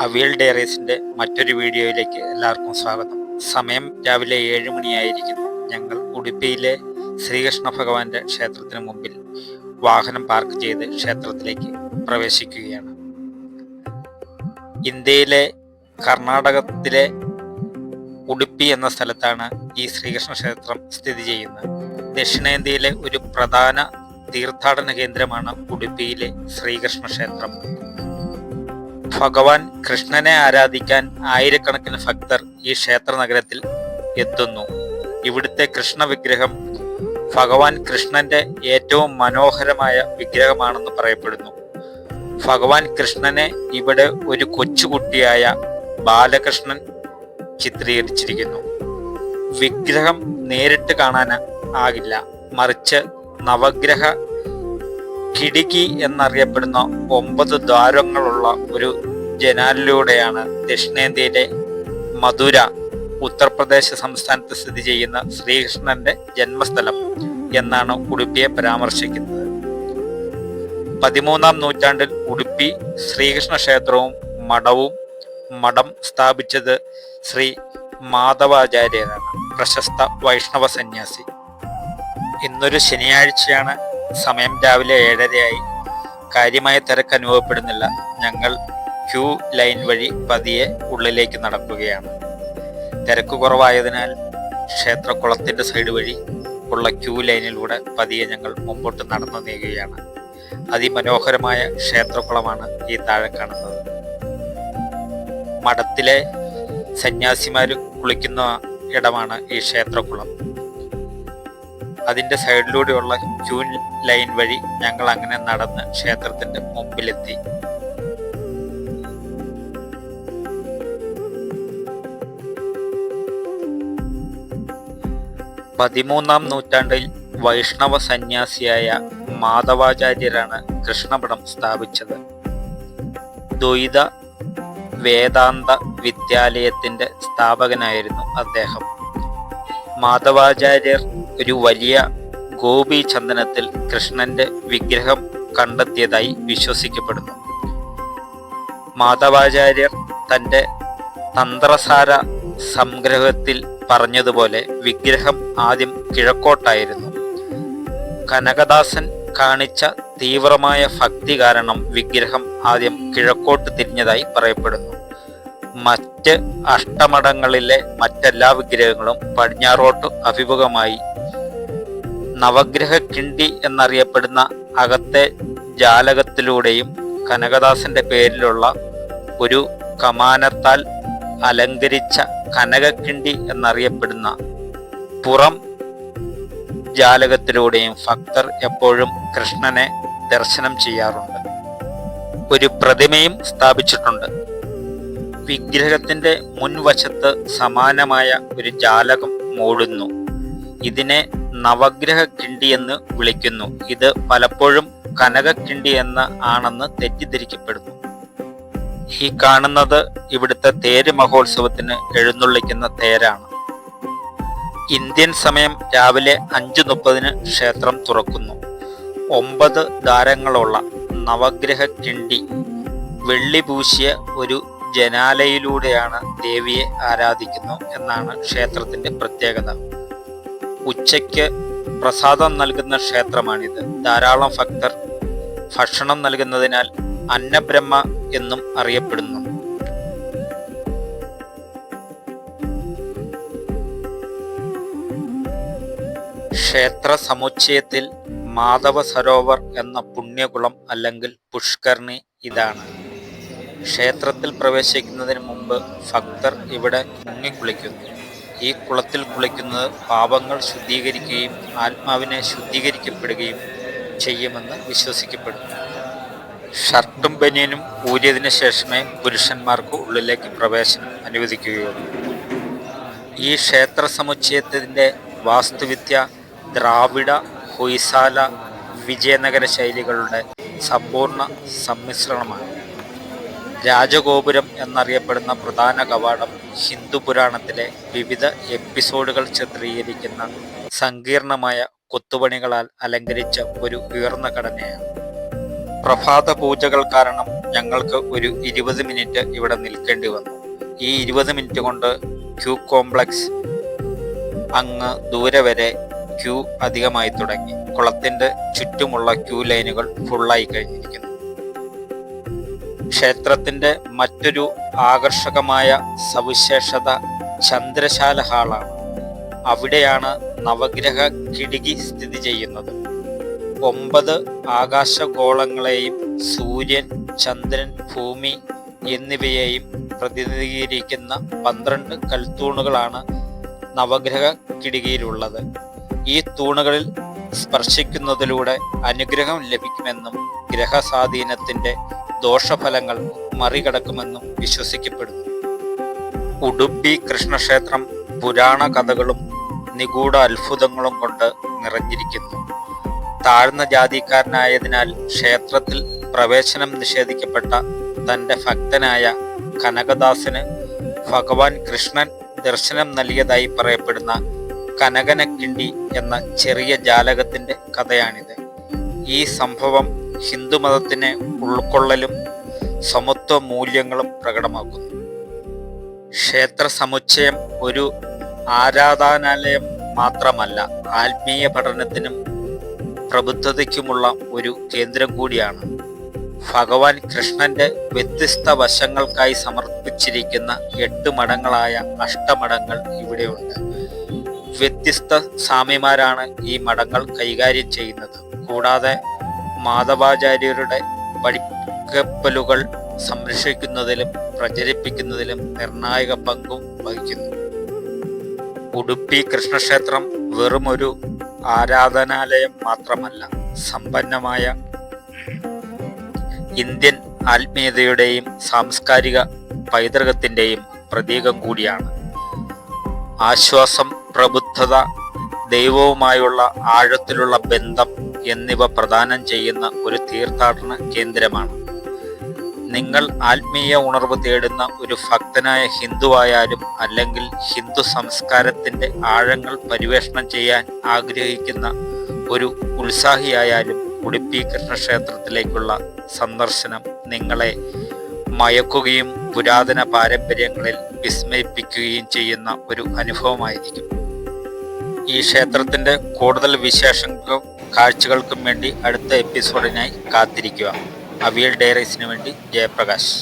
അവിയൽ ഡയറീസിൻ്റെ മറ്റൊരു വീഡിയോയിലേക്ക് എല്ലാവർക്കും സ്വാഗതം. സമയം രാവിലെ 7 മണിയായിരിക്കുന്നു. ഞങ്ങൾ ഉടുപ്പിയിലെ ശ്രീകൃഷ്ണ ഭഗവാന്റെ ക്ഷേത്രത്തിന് മുമ്പിൽ വാഹനം പാർക്ക് ചെയ്ത് ക്ഷേത്രത്തിലേക്ക് പ്രവേശിക്കുകയാണ്. ഇന്ത്യയിലെ കർണാടകത്തിലെ ഉടുപ്പി എന്ന സ്ഥലത്താണ് ഈ ശ്രീകൃഷ്ണ ക്ഷേത്രം സ്ഥിതി ചെയ്യുന്നത്. ദക്ഷിണേന്ത്യയിലെ ഒരു പ്രധാന തീർത്ഥാടന കേന്ദ്രമാണ് ഉടുപ്പിയിലെ ശ്രീകൃഷ്ണ ക്ഷേത്രം. ഭഗവാൻ കൃഷ്ണനെ ആരാധിക്കാൻ ആയിരക്കണക്കിന് ഭക്തർ ഈ ക്ഷേത്ര നഗരത്തിൽ എത്തുന്നു. ഇവിടുത്തെ കൃഷ്ണ വിഗ്രഹം ഭഗവാൻ കൃഷ്ണന്റെ ഏറ്റവും മനോഹരമായ വിഗ്രഹമാണെന്ന് പറയപ്പെടുന്നു. ഭഗവാൻ കൃഷ്ണനെ ഇവിടെ ഒരു കൊച്ചുകുട്ടിയായ ബാലകൃഷ്ണൻ ചിത്രീകരിച്ചിരിക്കുന്നു. വിഗ്രഹം നേരിട്ട് കാണാൻ ആകില്ല, മറിച്ച് നവഗ്രഹ കിടികി എന്നറിയപ്പെടുന്ന 9 ദ്വാരങ്ങളുള്ള ഒരു ജനാലിലൂടെയാണ് ദക്ഷിണേന്ത്യയിലെ മധുര, ഉത്തർപ്രദേശ് സംസ്ഥാനത്ത് സ്ഥിതി ചെയ്യുന്ന ശ്രീകൃഷ്ണന്റെ ജന്മസ്ഥലം എന്നാണ് ഉടുപ്പിയെ പരാമർശിക്കുന്നത്. 13-ാം നൂറ്റാണ്ടിൽ ഉടുപ്പി ശ്രീകൃഷ്ണ ക്ഷേത്രവും മഠം സ്ഥാപിച്ചത് ശ്രീ മാധവാചാര്യരാണ്, പ്രശസ്ത വൈഷ്ണവ സന്യാസി. ഇന്നൊരു ശനിയാഴ്ചയാണ്. സമയം രാവിലെ 7:30 കാര്യമായ തിരക്ക് അനുഭവപ്പെടുന്നില്ല. ഞങ്ങൾ ക്യൂ ലൈൻ വഴി പതിയെ ഉള്ളിലേക്ക് നടക്കുകയാണ്. തിരക്ക് കുറവായതിനാൽ ക്ഷേത്രക്കുളത്തിൻ്റെ സൈഡ് വഴി ഉള്ള ക്യൂ ലൈനിലൂടെ പതിയെ ഞങ്ങൾ മുമ്പോട്ട് നടന്നു നീങ്ങുകയാണ്. അതിമനോഹരമായ ക്ഷേത്രക്കുളമാണ് ഈ താഴെ കാണുന്നത്. മഠത്തിലെ സന്യാസിമാർ കുളിക്കുന്ന ഇടമാണ് ഈ ക്ഷേത്രക്കുളം. അതിൻ്റെ സൈഡിലൂടെയുള്ള ക്യൂ ലൈൻ വഴി ഞങ്ങൾ അങ്ങനെ നടന്ന് ക്ഷേത്രത്തിൻ്റെ മുമ്പിലെത്തി. പതിമൂന്നാം നൂറ്റാണ്ടിൽ വൈഷ്ണവ സന്യാസിയായ മാധവാചാര്യരാണ് കൃഷ്ണമഠം സ്ഥാപിച്ചത്. ദ്വൈത വേദാന്ത വിദ്യാലയത്തിൻ്റെ സ്ഥാപകനായിരുന്നു അദ്ദേഹം. മാധവാചാര്യർ ഒരു വലിയ ഗോപി ചന്ദനത്തിൽ കൃഷ്ണന്റെ വിഗ്രഹം കണ്ടെത്തിയതായി വിശ്വസിക്കപ്പെടുന്നു. മാധവാചാര്യർ തൻ്റെ തന്ത്രസാര സംഗ്രഹത്തിൽ പറഞ്ഞതുപോലെ വിഗ്രഹം ആദ്യം കിഴക്കോട്ടായിരുന്നു. കനകദാസൻ കാണിച്ച തീവ്രമായ ഭക്തി കാരണം വിഗ്രഹം ആദ്യം കിഴക്കോട്ട് തിരിഞ്ഞതായി പറയപ്പെടുന്നു. മറ്റ് അഷ്ടമഠങ്ങളിലെ മറ്റെല്ലാ വിഗ്രഹങ്ങളും പടിഞ്ഞാറോട്ട് അഭിമുഖമായി. നവഗ്രഹ കിണ്ടി എന്നറിയപ്പെടുന്ന അകത്തെ ജാലകത്തിലൂടെയും കനകദാസന്റെ പേരിലുള്ള ഒരു കമാനത്താൽ അലങ്കരിച്ച കനകക്കിണ്ടി എന്നറിയപ്പെടുന്ന പുറം ജാലകത്തിലൂടെയും ഭക്തർ എപ്പോഴും കൃഷ്ണനെ ദർശനം ചെയ്യാറുണ്ട്. ഒരു പ്രതിമയും സ്ഥാപിച്ചിട്ടുണ്ട്. വിഗ്രഹത്തിന്റെ മുൻവശത്ത് സമാനമായ ഒരു ജാലകം മൂടുന്നു. ഇതിനെ നവഗ്രഹ കിണ്ടി എന്ന് വിളിക്കുന്നു. ഇത് പലപ്പോഴും കനകക്കിണ്ടി ആണെന്ന് തെറ്റിദ്ധരിക്കപ്പെടുന്നു. ഈ കാണുന്നത് ഇവിടുത്തെ തേര് മഹോത്സവത്തിന് എഴുന്നള്ളിക്കുന്ന തേരാണ്. ഇന്ത്യൻ സമയം രാവിലെ 5:30 ക്ഷേത്രം തുറക്കുന്നു. 9 ദ്വാരങ്ങളുള്ള നവഗ്രഹ കിണ്ടി വെള്ളി പൂശിയ ഒരു ജനാലയിലൂടെയാണ് ദേവിയെ ആരാധിക്കുന്നു എന്നാണ് ക്ഷേത്രത്തിന്റെ പ്രത്യേകത. ഉച്ചയ്ക്ക് പ്രസാദം നൽകുന്ന ക്ഷേത്രമാണിത്. ധാരാളം ഭക്തർ ഭക്ഷണം നൽകുന്നതിനാൽ അന്നബ്രഹ്മ എന്നും അറിയപ്പെടുന്നു. ക്ഷേത്ര സമുച്ചയത്തിൽ മാധവ സരോവർ എന്ന പുണ്യകുളം അല്ലെങ്കിൽ പുഷ്കരണി ഇതാണ്. ക്ഷേത്രത്തിൽ പ്രവേശിക്കുന്നതിന് മുമ്പ് ഭക്തർ ഇവിടെ മുങ്ങിക്കുളിക്കുന്നു. ഈ കുളത്തിൽ കുളിക്കുന്നത് പാപങ്ങൾ ശുദ്ധീകരിക്കുകയും ആത്മാവിനെ ശുദ്ധീകരിക്കപ്പെടുകയും ചെയ്യുമെന്ന് വിശ്വസിക്കപ്പെടുന്നു. ഷർട്ടും ബനിയനും ഊരിയതിനു ശേഷമേ പുരുഷന്മാർക്ക് ഉള്ളിലേക്ക് പ്രവേശനം അനുവദിക്കുകയുള്ളൂ. ഈ ക്ഷേത്ര സമുച്ചയത്തിൻ്റെ വാസ്തുവിദ്യ ദ്രാവിഡ, ഹൊയ്സാല, വിജയനഗര ശൈലികളുടെ സമ്പൂർണ്ണ സമ്മിശ്രണമാണ്. രാജഗോപുരം എന്നറിയപ്പെടുന്ന പ്രധാന കവാടം ഹിന്ദു പുരാണത്തിലെ വിവിധ എപ്പിസോഡുകൾ ചിത്രീകരിക്കുന്ന സങ്കീർണമായ കൊത്തുപണികളാൽ അലങ്കരിച്ച ഒരു ഉയർന്ന ഘടനയാണ്. പ്രഭാത പൂജകൾ കാരണം ഞങ്ങൾക്ക് ഒരു 20 മിനിറ്റ് ഇവിടെ നിൽക്കേണ്ടി വന്നു. ഈ 20 മിനിറ്റ് കൊണ്ട് ക്യൂ കോംപ്ലക്സ് അങ്ങ് ദൂരെ വരെ ക്യൂ അധികമായി തുടങ്ങി. കുളത്തിന്റെ ചുറ്റുമുള്ള ക്യൂ ലൈനുകൾ ഫുള്ളായി കഴിഞ്ഞിരിക്കുന്നു. ക്ഷേത്രത്തിന്റെ മറ്റൊരു ആകർഷകമായ സവിശേഷത ചന്ദ്രശാല ഹാളാണ്. അവിടെയാണ് നവഗ്രഹ കിടികി സ്ഥിതി ചെയ്യുന്നത്. 9 ആകാശഗോളങ്ങളെയും സൂര്യൻ, ചന്ദ്രൻ, ഭൂമി എന്നിവയെയും പ്രതിനിധീകരിക്കുന്ന 12 കൽത്തൂണുകളാണ് നവഗ്രഹ കിടികിയിലുള്ളത്. ഈ തൂണുകളിൽ സ്പർശിക്കുന്നതിലൂടെ അനുഗ്രഹം ലഭിക്കുമെന്നും ഗ്രഹസ്വാധീനത്തിന്റെ ദോഷഫലങ്ങൾ മറികടക്കുമെന്നും വിശ്വസിക്കപ്പെടുന്നു. ഉഡുപ്പി കൃഷ്ണക്ഷേത്രം പുരാണ കഥകളും നിഗൂഢ അത്ഭുതങ്ങളും കൊണ്ട് നിറഞ്ഞിരിക്കുന്നു. താഴ്ന്ന ജാതിക്കാരനായതിനാൽ ക്ഷേത്രത്തിൽ പ്രവേശനം നിഷേധിക്കപ്പെട്ട തന്റെ ഭക്തനായ കനകദാസന് ഭഗവാൻ കൃഷ്ണൻ ദർശനം നൽകിയതായി പറയപ്പെടുന്ന കനകനക്കിണ്ടി എന്ന ചെറിയ ജാലകത്തിന്റെ കഥയാണിത്. ഈ സംഭവം ഹിന്ദുമതത്തിനെ ഉൾക്കൊള്ളലും സമത്വ മൂല്യങ്ങളും പ്രകടമാക്കുന്നു. ക്ഷേത്ര സമുച്ചയം ഒരു ആരാധനാലയം മാത്രമല്ല, ആത്മീയ പഠനത്തിനും പ്രബുദ്ധതയ്ക്കുമുള്ള ഒരു കേന്ദ്രം കൂടിയാണ്. ഭഗവാൻ കൃഷ്ണന്റെ വ്യത്യസ്ത വശങ്ങൾക്കായി സമർപ്പിച്ചിരിക്കുന്ന 8 മഠങ്ങളായ അഷ്ടമഠങ്ങൾ ഇവിടെയുണ്ട്. വ്യത്യസ്ത സ്വാമിമാരാണ് ഈ മഠങ്ങൾ കൈകാര്യം ചെയ്യുന്നത്. കൂടാതെ മാധവാചാര്യരുടെ പഠിക്കപ്പലുകൾ സംരക്ഷിക്കുന്നതിലും പ്രചരിപ്പിക്കുന്നതിലും നിർണായക പങ്കും വഹിക്കുന്നു. ഉഡുപ്പി കൃഷ്ണക്ഷേത്രം വെറുമൊരു ആരാധനാലയം മാത്രമല്ല, സമ്പന്നമായ ഇന്ത്യൻ ആത്മീയതയുടെയും സാംസ്കാരിക പൈതൃകത്തിന്റെയും പ്രതീകം കൂടിയാണ്. ആശ്വാസം, പ്രബുദ്ധത, ദൈവവുമായുള്ള ആഴത്തിലുള്ള ബന്ധം എന്നിവ പ്രദാനം ചെയ്യുന്ന ഒരു തീർത്ഥാടന കേന്ദ്രമാണ്. നിങ്ങൾ ആത്മീയ ഉണർവ് തേടുന്ന ഒരു ഭക്തനായ ഹിന്ദുവായാലും അല്ലെങ്കിൽ ഹിന്ദു സംസ്കാരത്തിന്റെ ആഴങ്ങൾ പര്യവേഷണം ചെയ്യാൻ ആഗ്രഹിക്കുന്ന ഒരു ഉത്സാഹിയായാലും ഉഡുപ്പി കൃഷ്ണക്ഷേത്രത്തിലേക്കുള്ള സന്ദർശനം നിങ്ങളെ മയക്കുകയും പുരാതന പാരമ്പര്യങ്ങളിൽ വിസ്മയിപ്പിക്കുകയും ചെയ്യുന്ന ഒരു അനുഭവമായിരിക്കും. ഈ ക്ഷേത്രത്തിന്റെ കൂടുതൽ വിശേഷങ്ങൾക്കും കാഴ്ചകൾക്കും വേണ്ടി അടുത്ത എപ്പിസോഡിനായി കാത്തിരിക്കുക. അവിയൽ ഡയറീസിന് വേണ്ടി ജയപ്രകാശ്.